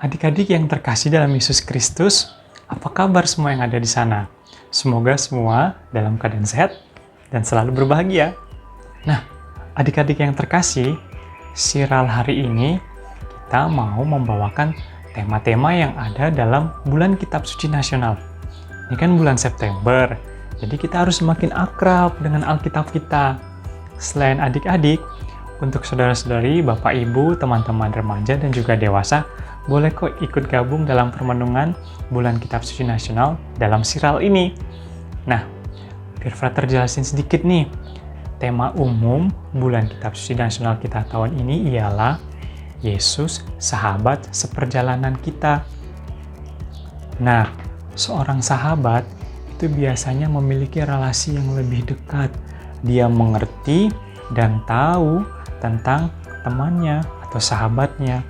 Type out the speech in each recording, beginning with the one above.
Adik-adik yang terkasih dalam Yesus Kristus, apa kabar semua yang ada di sana? Semoga semua dalam keadaan sehat dan selalu berbahagia. Nah, adik-adik yang terkasih, Siral hari ini kita mau membawakan tema-tema yang ada dalam bulan Kitab Suci Nasional. Ini kan bulan September, jadi kita harus semakin akrab dengan Alkitab kita. Selain adik-adik, untuk saudara-saudari, bapak, ibu, teman-teman remaja, dan juga dewasa, boleh kok ikut gabung dalam permenungan bulan Kitab Suci Nasional dalam Siral ini. Nah, biar Frater jelasin sedikit nih. Tema umum bulan Kitab Suci Nasional kita tahun ini ialah Yesus, sahabat seperjalanan kita. Nah, seorang sahabat itu biasanya memiliki relasi yang lebih dekat. Dia mengerti dan tahu tentang temannya atau sahabatnya.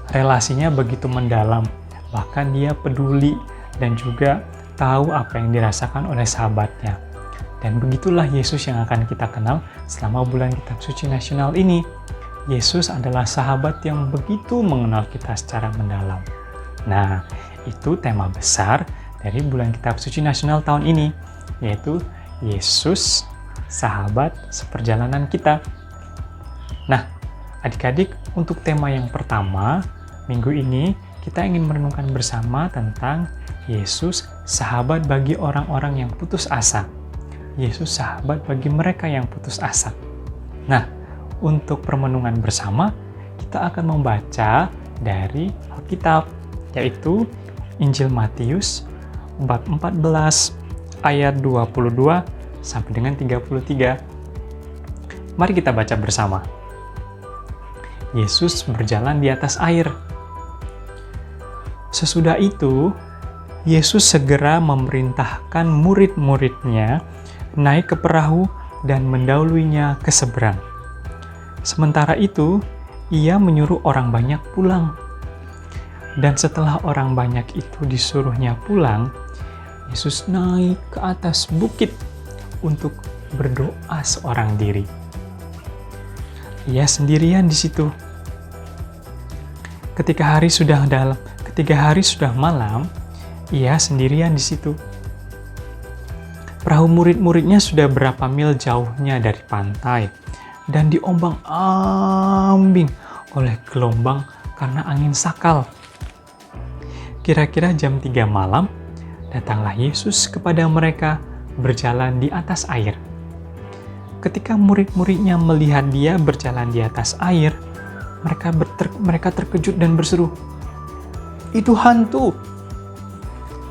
Relasinya begitu mendalam, bahkan dia peduli dan juga tahu apa yang dirasakan oleh sahabatnya. Dan begitulah Yesus yang akan kita kenal selama bulan Kitab Suci Nasional ini. Yesus adalah sahabat yang begitu mengenal kita secara mendalam. Nah, itu tema besar dari bulan Kitab Suci Nasional tahun ini, yaitu Yesus, sahabat seperjalanan kita. Nah, adik-adik, untuk tema yang pertama, minggu ini kita ingin merenungkan bersama tentang Yesus, sahabat bagi orang-orang yang putus asa. Yesus, sahabat bagi mereka yang putus asa. Nah, untuk permenungan bersama, kita akan membaca dari Alkitab, yaitu Injil Matius, bab 14, ayat 22 sampai dengan 33. Mari kita baca bersama. Yesus berjalan di atas air. Sesudah itu, Yesus segera memerintahkan murid-muridnya naik ke perahu dan mendahuluinya ke seberang. Sementara itu, ia menyuruh orang banyak pulang. Dan setelah orang banyak itu disuruhnya pulang, Yesus naik ke atas bukit untuk berdoa seorang diri. Ia sendirian di situ. Ketika hari sudah malam, ia sendirian di situ. Perahu murid-muridnya sudah berapa mil jauhnya dari pantai dan diombang-ambing oleh gelombang karena angin sakal. Kira-kira jam 3 malam, datanglah Yesus kepada mereka berjalan di atas air. Ketika murid-muridnya melihat dia berjalan di atas air, mereka terkejut dan berseru, "Itu hantu!"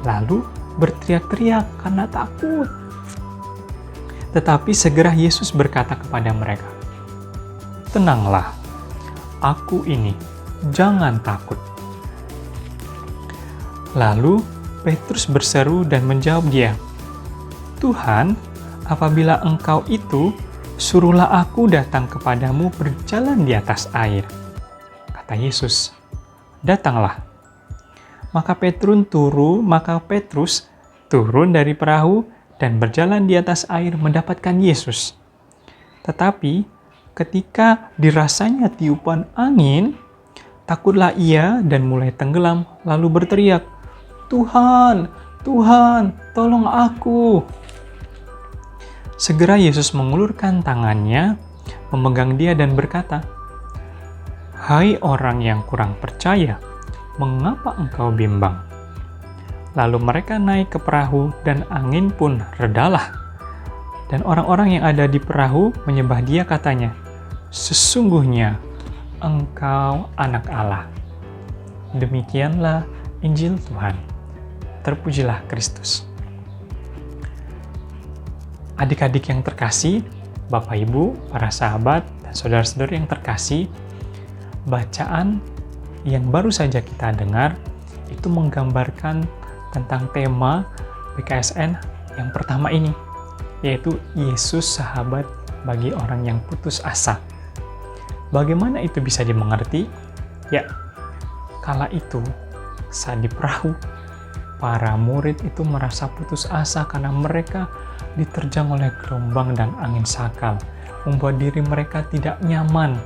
Lalu berteriak-teriak karena takut. Tetapi segera Yesus berkata kepada mereka, "Tenanglah, aku ini, jangan takut." Lalu Petrus berseru dan menjawab dia, "Tuhan, apabila Engkau itu, suruhlah aku datang kepadamu berjalan di atas air." Kata Yesus, "Datanglah." Maka Petrus turun dari perahu dan berjalan di atas air mendapatkan Yesus. Tetapi ketika dirasanya tiupan angin, takutlah ia dan mulai tenggelam, lalu berteriak, "Tuhan, Tuhan, tolong aku." Segera Yesus mengulurkan tangannya, memegang dia dan berkata, "Hai orang yang kurang percaya, mengapa engkau bimbang?" Lalu mereka naik ke perahu dan angin pun redalah. Dan orang-orang yang ada di perahu menyembah dia katanya, "Sesungguhnya engkau anak Allah." Demikianlah Injil Tuhan. Terpujilah Kristus. Adik-adik yang terkasih, Bapak Ibu, para sahabat, dan saudara-saudari yang terkasih, bacaan yang baru saja kita dengar itu menggambarkan tentang tema PKSN yang pertama ini, yaitu Yesus, sahabat bagi orang yang putus asa. Bagaimana itu bisa dimengerti? Ya, kala itu saat di perahu, para murid itu merasa putus asa karena mereka diterjang oleh gelombang dan angin sakal, membuat diri mereka tidak nyaman.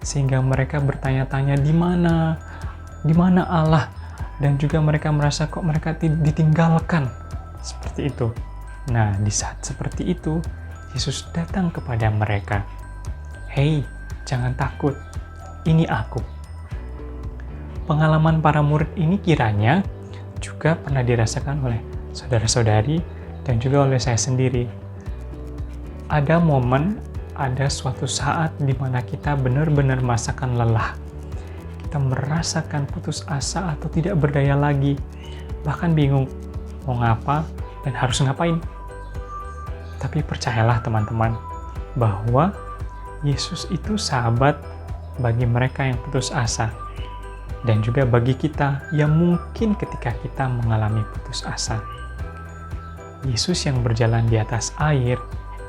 sehingga mereka bertanya-tanya di mana Allah, dan juga mereka merasa kok mereka ditinggalkan, seperti itu. Nah, di saat seperti itu, Yesus datang kepada mereka. Hei, jangan takut, ini aku. Pengalaman para murid ini kiranya juga pernah dirasakan oleh saudara-saudari dan juga oleh saya sendiri. Ada momen, ada suatu saat di mana kita benar-benar merasakan lelah. Kita merasakan putus asa atau tidak berdaya lagi, bahkan bingung mau ngapa dan harus ngapain. Tapi percayalah teman-teman, bahwa Yesus itu sahabat bagi mereka yang putus asa, dan juga bagi kita yang mungkin ketika kita mengalami putus asa. Yesus yang berjalan di atas air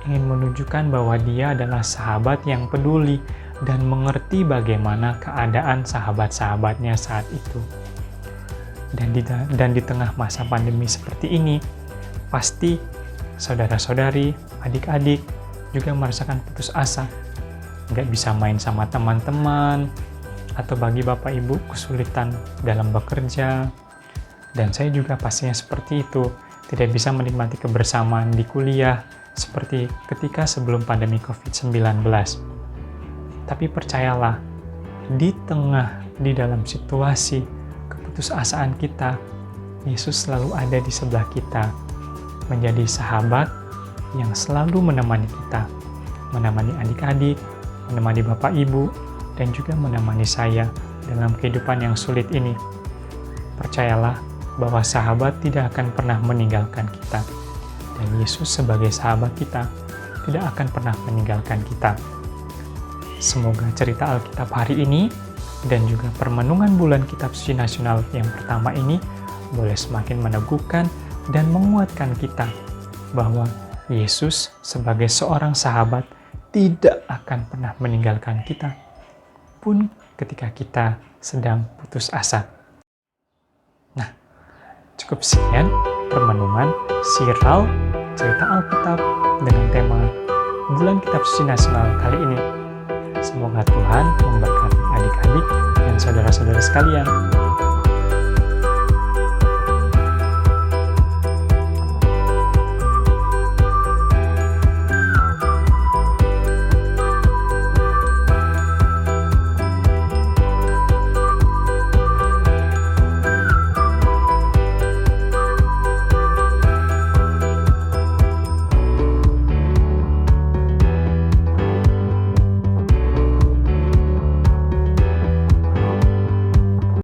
ingin menunjukkan bahwa Dia adalah sahabat yang peduli dan mengerti bagaimana keadaan sahabat-sahabatnya saat itu. Dan di tengah masa pandemi seperti ini, pasti saudara-saudari, adik-adik juga merasakan putus asa. Nggak bisa main sama teman-teman, atau bagi Bapak Ibu kesulitan dalam bekerja. Dan saya juga pastinya seperti itu, tidak bisa menikmati kebersamaan di kuliah seperti ketika sebelum pandemi COVID-19. Tapi percayalah, di dalam situasi keputusasaan kita, Yesus selalu ada di sebelah kita, menjadi sahabat yang selalu menemani kita, menemani adik-adik, menemani Bapak Ibu, dan juga menemani saya dalam kehidupan yang sulit ini. Percayalah bahwa sahabat tidak akan pernah meninggalkan kita, dan Yesus sebagai sahabat kita tidak akan pernah meninggalkan kita. Semoga cerita Alkitab hari ini dan juga permenungan bulan Kitab Suci Nasional yang pertama ini boleh semakin meneguhkan dan menguatkan kita bahwa Yesus sebagai seorang sahabat tidak akan pernah meninggalkan kita pun ketika kita sedang putus asa. Nah, cukup sekian permenungan Siral cerita Alkitab dengan tema Bulan Kitab Suci Nasional kali ini. Semoga Tuhan memberkati adik-adik dan saudara-saudara sekalian.